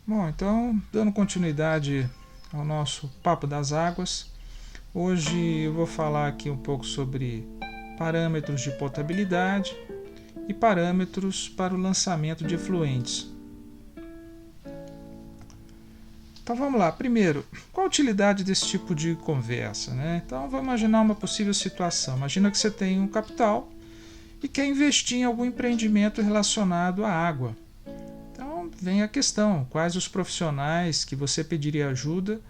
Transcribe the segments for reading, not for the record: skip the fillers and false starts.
Bom, então, dando continuidade ao nosso Papo das Águas, hoje eu vou falar aqui um pouco sobre parâmetros de potabilidade e parâmetros para o lançamento de efluentes. Então vamos lá. Primeiro, qual a utilidade desse tipo de conversa, né? Então vamos imaginar uma possível situação. Imagina que você tem um capital e quer investir em algum empreendimento relacionado à água. Então vem a questão: quais os profissionais que você pediria ajuda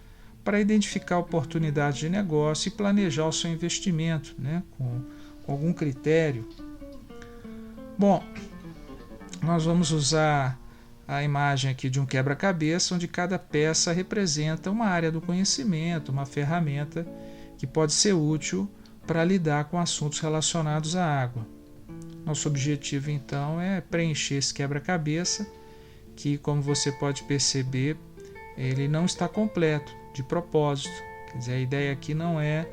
para identificar oportunidades de negócio e planejar o seu investimento, né? Com algum critério. Bom, nós vamos usar a imagem aqui de um quebra-cabeça, onde cada peça representa uma área do conhecimento, uma ferramenta que pode ser útil para lidar com assuntos relacionados à água. Nosso objetivo então é preencher esse quebra-cabeça, que, como você pode perceber, ele não está completo de propósito. Quer dizer, a ideia aqui não é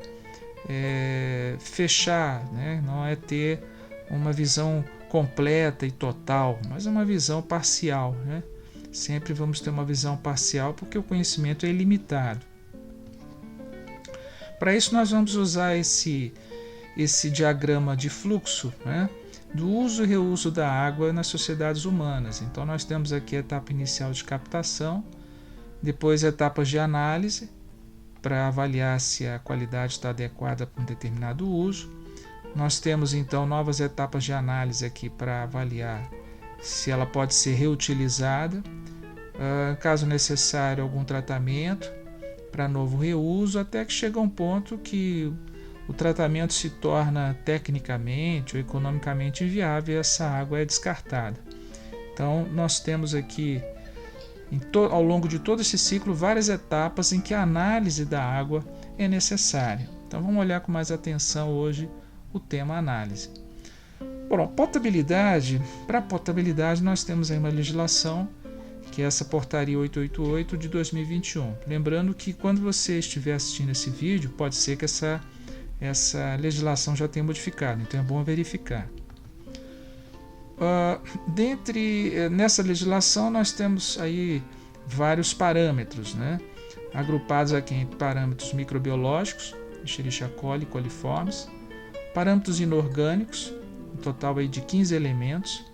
fechar, né? Não é ter uma visão completa e total, mas é uma visão parcial, né? Sempre vamos ter uma visão parcial porque o conhecimento é ilimitado. Para isso nós vamos usar esse diagrama de fluxo, né, do uso e reuso da água nas sociedades humanas. Então nós temos aqui a etapa inicial de captação, depois etapas de análise para avaliar se a qualidade está adequada para um determinado uso. Nós temos então novas etapas de análise aqui para avaliar se ela pode ser reutilizada, caso necessário algum tratamento para novo reuso, até que chega um ponto que o tratamento se torna tecnicamente ou economicamente inviável e essa água é descartada. Então nós temos aqui ao longo de todo esse ciclo várias etapas em que a análise da água é necessária. Então vamos olhar com mais atenção hoje o tema análise. Bom, potabilidade. Para potabilidade nós temos aí uma legislação, que é essa portaria 888 de 2021. Lembrando que quando você estiver assistindo esse vídeo, pode ser que essa legislação já tenha modificado, então é bom verificar. Nessa legislação nós temos aí vários parâmetros, né, agrupados aqui em parâmetros microbiológicos, Escherichia coli, coliformes, parâmetros inorgânicos, um total aí de 15 elementos,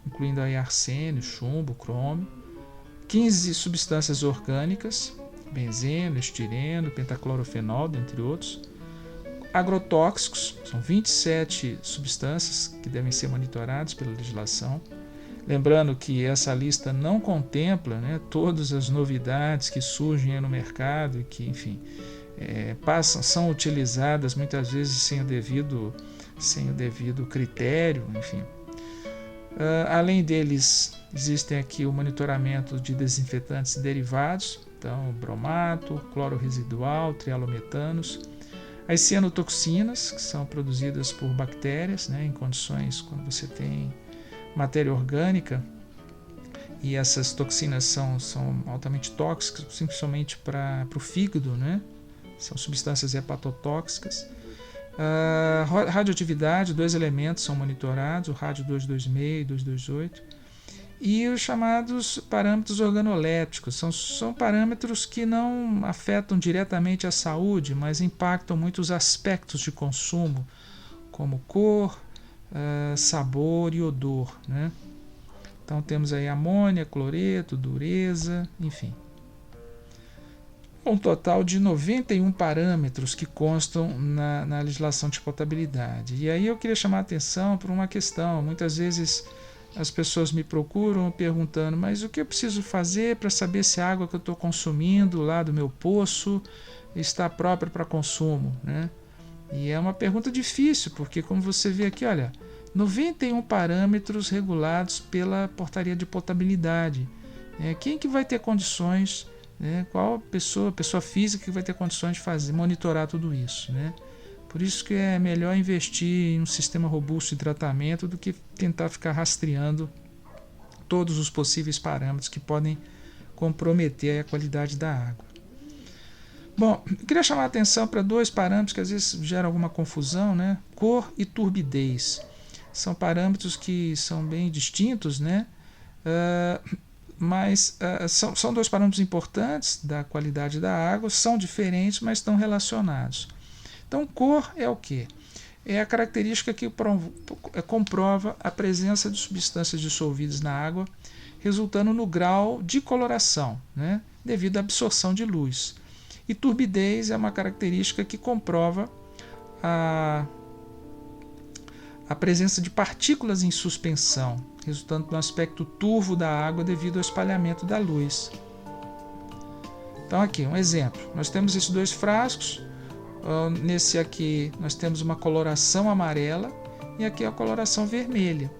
incluindo aí arsênio, chumbo, crômio, 15 substâncias orgânicas, benzeno, estireno, pentaclorofenol, dentre outros, agrotóxicos, são 27 substâncias que devem ser monitoradas pela legislação. Lembrando que essa lista não contempla, né, todas as novidades que surgem no mercado e que, enfim, são utilizadas muitas vezes sem o devido critério, enfim. Além deles, existem aqui o monitoramento de desinfetantes e derivados, então bromato, cloro residual, trialometanos, as cianotoxinas, que são produzidas por bactérias, né, em condições quando você tem matéria orgânica, e essas toxinas são altamente tóxicas, principalmente para o fígado, né? São substâncias hepatotóxicas. A radioatividade, 2 elementos são monitorados, o rádio 226 e 228, e os chamados parâmetros organolépticos, são parâmetros que não afetam diretamente a saúde, mas impactam muitos aspectos de consumo, como cor, sabor e odor, né? Então temos aí amônia, cloreto, dureza, enfim. Um total de 91 parâmetros que constam na legislação de potabilidade. E aí eu queria chamar a atenção para uma questão. Muitas vezes as pessoas me procuram perguntando: mas o que eu preciso fazer para saber se a água que eu estou consumindo lá do meu poço está própria para consumo, né? E é uma pergunta difícil, porque como você vê aqui, olha, 91 parâmetros regulados pela portaria de potabilidade. Quem que vai ter condições, né? Qual pessoa física que vai ter condições de monitorar tudo isso, né? Por isso que é melhor investir em um sistema robusto de tratamento do que tentar ficar rastreando todos os possíveis parâmetros que podem comprometer a qualidade da água. Bom, eu queria chamar a atenção para 2 parâmetros que às vezes geram alguma confusão, né? Cor e turbidez. São parâmetros que são bem distintos, né? mas são dois parâmetros importantes da qualidade da água, são diferentes, mas estão relacionados. Então, cor é o quê? É a característica que comprova a presença de substâncias dissolvidas na água, resultando no grau de coloração, né, devido à absorção de luz. E turbidez é uma característica que comprova a presença de partículas em suspensão, resultando no aspecto turvo da água devido ao espalhamento da luz. Então aqui, um exemplo. Nós temos esses dois frascos. Nesse aqui nós temos uma coloração amarela e aqui a coloração vermelha.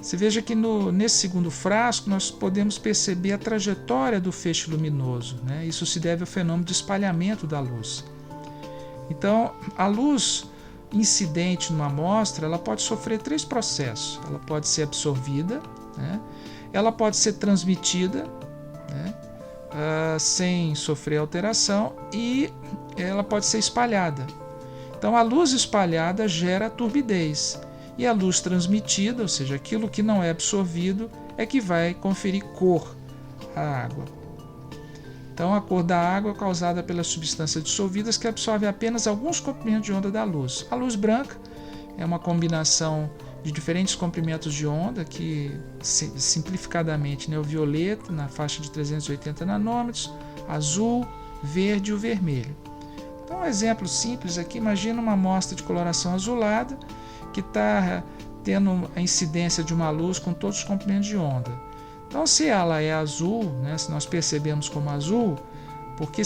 Você veja que nesse segundo frasco nós podemos perceber a trajetória do feixe luminoso, né? Isso se deve ao fenômeno de espalhamento da luz. Então, a luz incidente numa amostra, ela pode sofrer três processos. Ela pode ser absorvida, né? Ela pode ser transmitida, né? Sem sofrer alteração, e ela pode ser espalhada. Então, a luz espalhada gera turbidez, e a luz transmitida, ou seja, aquilo que não é absorvido, é que vai conferir cor à água. Então, a cor da água é causada pelas substâncias dissolvidas que absorvem apenas alguns comprimentos de onda da luz. A luz branca é uma combinação de diferentes comprimentos de onda, que simplificadamente, né, o violeta na faixa de 380 nanômetros, azul, verde e o vermelho. Então, um exemplo simples aqui, imagina uma amostra de coloração azulada que está tendo a incidência de uma luz com todos os comprimentos de onda. Então, se ela é azul, né, se nós percebemos como azul, porque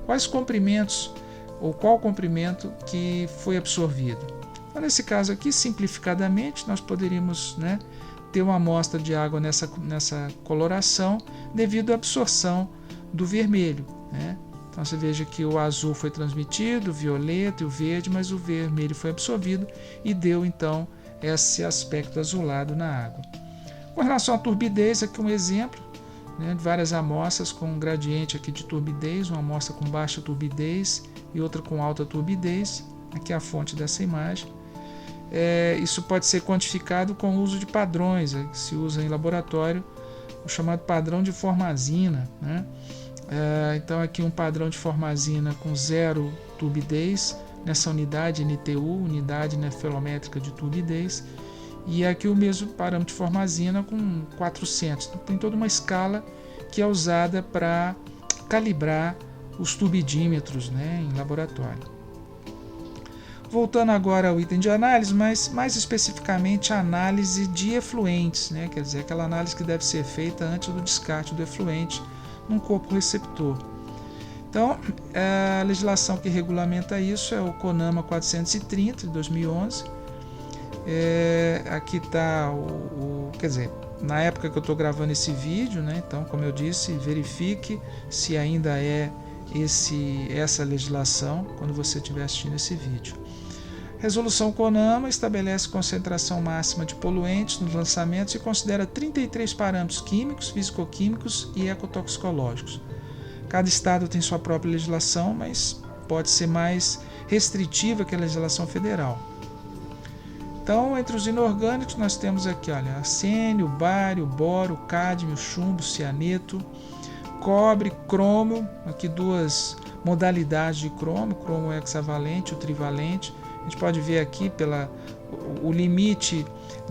quais comprimentos ou qual comprimento que foi absorvido? Então, nesse caso aqui, simplificadamente, nós poderíamos, né, ter uma amostra de água nessa coloração devido à absorção do vermelho, né? Então você veja que o azul foi transmitido, o violeta e o verde, mas o vermelho foi absorvido e deu então esse aspecto azulado na água. Com relação à turbidez, aqui um exemplo, né, de várias amostras com um gradiente aqui de turbidez, uma amostra com baixa turbidez e outra com alta turbidez. Aqui é a fonte dessa imagem. Isso pode ser quantificado com o uso de padrões, que se usa em laboratório, o chamado padrão de Formazina, né? Então aqui um padrão de Formazina com 0 turbidez, nessa unidade NTU, unidade nefelométrica de turbidez, e aqui o mesmo parâmetro de Formazina com 400. Então, tem toda uma escala que é usada para calibrar os turbidímetros, né, em laboratório. Voltando agora ao item de análise, mas mais especificamente a análise de efluentes, né, quer dizer, aquela análise que deve ser feita antes do descarte do efluente num corpo receptor. Então, a legislação que regulamenta isso é o CONAMA 430 de 2011. Aqui está quer dizer, na época que eu estou gravando esse vídeo, né, então, como eu disse, verifique se ainda é essa legislação quando você estiver assistindo esse vídeo. Resolução CONAMA estabelece concentração máxima de poluentes nos lançamentos e considera 33 parâmetros químicos, fisicoquímicos e ecotoxicológicos. Cada estado tem sua própria legislação, mas pode ser mais restritiva que a legislação federal. Então, entre os inorgânicos, nós temos aqui, olha, arsênio, bário, boro, cádmio, chumbo, cianeto, cobre, cromo, aqui duas modalidades de cromo, cromo hexavalente e o trivalente. A gente pode ver aqui o limite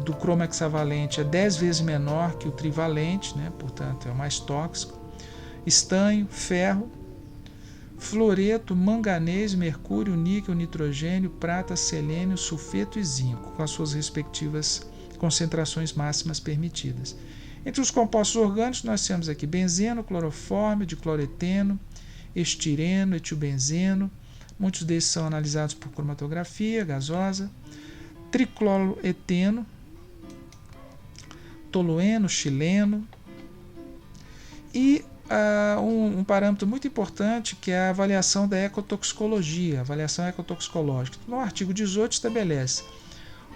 do cromo hexavalente é 10 vezes menor que o trivalente, né? Portanto é o mais tóxico. Estanho, ferro, fluoreto, manganês, mercúrio, níquel, nitrogênio, prata, selênio, sulfeto e zinco, com as suas respectivas concentrações máximas permitidas. Entre os compostos orgânicos nós temos aqui benzeno, clorofórmio, dicloreteno, estireno, etilbenzeno. Muitos desses são analisados por cromatografia gasosa, tricloroeteno, tolueno, xileno e um parâmetro muito importante que é a avaliação da ecotoxicologia, avaliação ecotoxicológica. No artigo 18 estabelece: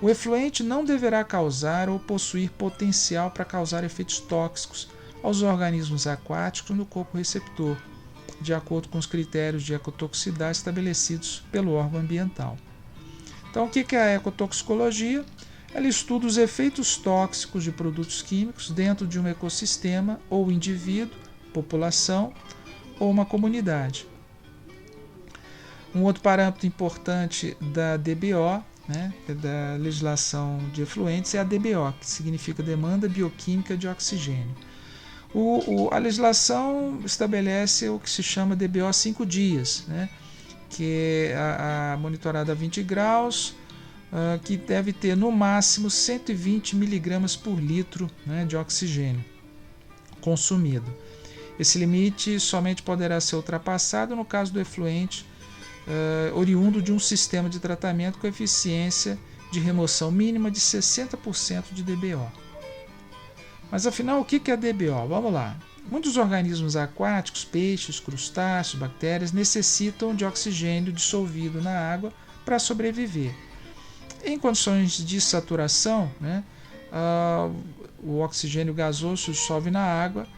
o efluente não deverá causar ou possuir potencial para causar efeitos tóxicos aos organismos aquáticos no corpo receptor, de acordo com os critérios de ecotoxicidade estabelecidos pelo órgão ambiental. Então, o que é a ecotoxicologia? Ela estuda os efeitos tóxicos de produtos químicos dentro de um ecossistema ou indivíduo, população ou uma comunidade. Um outro parâmetro importante da DBO, né, da legislação de efluentes, é a DBO, que significa Demanda Bioquímica de Oxigênio. A legislação estabelece o que se chama DBO 5 dias, né, que é a monitorada a 20 graus, que deve ter no máximo 120 miligramas por litro, né, de oxigênio consumido. Esse limite somente poderá ser ultrapassado no caso do efluente oriundo de um sistema de tratamento com eficiência de remoção mínima de 60% de DBO. Mas afinal, o que é DBO? Vamos lá. Muitos organismos aquáticos, peixes, crustáceos, bactérias, necessitam de oxigênio dissolvido na água para sobreviver. Em condições de saturação, né, o oxigênio gasoso se dissolve na água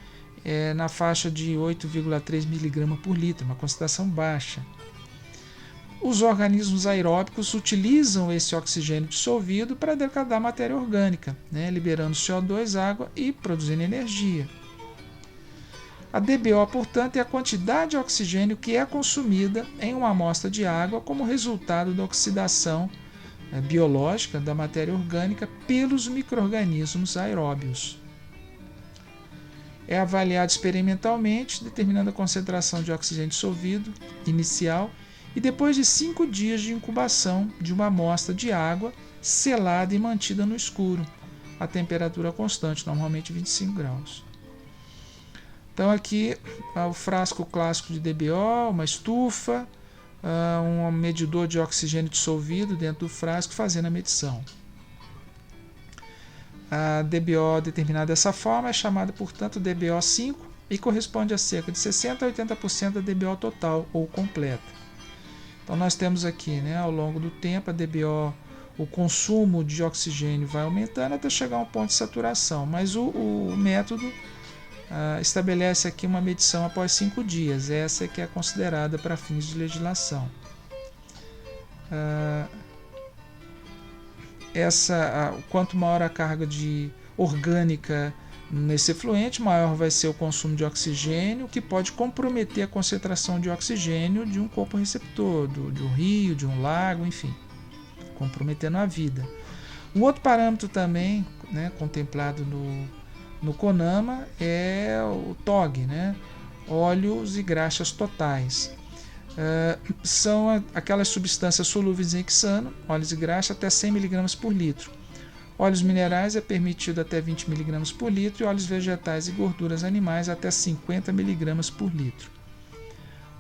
na faixa de 8,3 mg por litro, uma concentração baixa. Os organismos aeróbicos utilizam esse oxigênio dissolvido para degradar matéria orgânica, né, liberando CO2, água e produzindo energia. A DBO, portanto, é a quantidade de oxigênio que é consumida em uma amostra de água como resultado da oxidação biológica da matéria orgânica pelos micro-organismos aeróbios. É avaliado experimentalmente, determinando a concentração de oxigênio dissolvido inicial e depois de 5 dias de incubação de uma amostra de água selada e mantida no escuro, a temperatura constante, normalmente 25 graus. Então aqui o frasco clássico de DBO, uma estufa, um medidor de oxigênio dissolvido dentro do frasco fazendo a medição. A DBO determinada dessa forma é chamada, portanto, DBO 5 e corresponde a cerca de 60% a 80% da DBO total ou completa. Então nós temos aqui, né, ao longo do tempo, a DBO, o consumo de oxigênio vai aumentando até chegar a um ponto de saturação, mas o método estabelece aqui uma medição após 5 dias, essa é que é considerada para fins de legislação. Quanto maior a carga orgânica nesse efluente, maior vai ser o consumo de oxigênio, que pode comprometer a concentração de oxigênio de um corpo receptor, de um rio, de um lago, enfim, comprometendo a vida. Um outro parâmetro também, né, contemplado no CONAMA é o TOG, né, óleos e graxas totais. São aquelas substâncias solúveis em hexano, óleos e graxas, até 100 mg por litro. Óleos minerais é permitido até 20 mg por litro e óleos vegetais e gorduras animais até 50 mg por litro.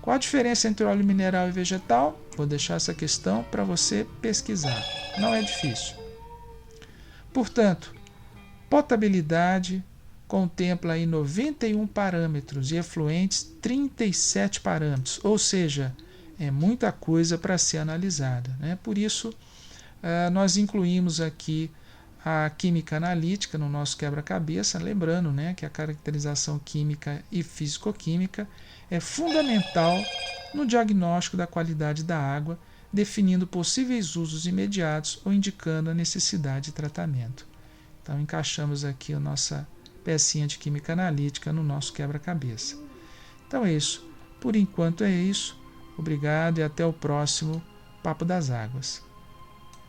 Qual a diferença entre óleo mineral e vegetal? Vou deixar essa questão para você pesquisar. Não é difícil. Portanto, potabilidade contempla aí 91 parâmetros e efluentes 37 parâmetros, ou seja, é muita coisa para ser analisada, né? Por isso, nós incluímos aqui a química analítica no nosso quebra-cabeça, lembrando, né, que a caracterização química e físico-química é fundamental no diagnóstico da qualidade da água, definindo possíveis usos imediatos ou indicando a necessidade de tratamento. Então, encaixamos aqui a nossa pecinha de química analítica no nosso quebra-cabeça. Então é isso. Por enquanto é isso. Obrigado e até o próximo Papo das Águas.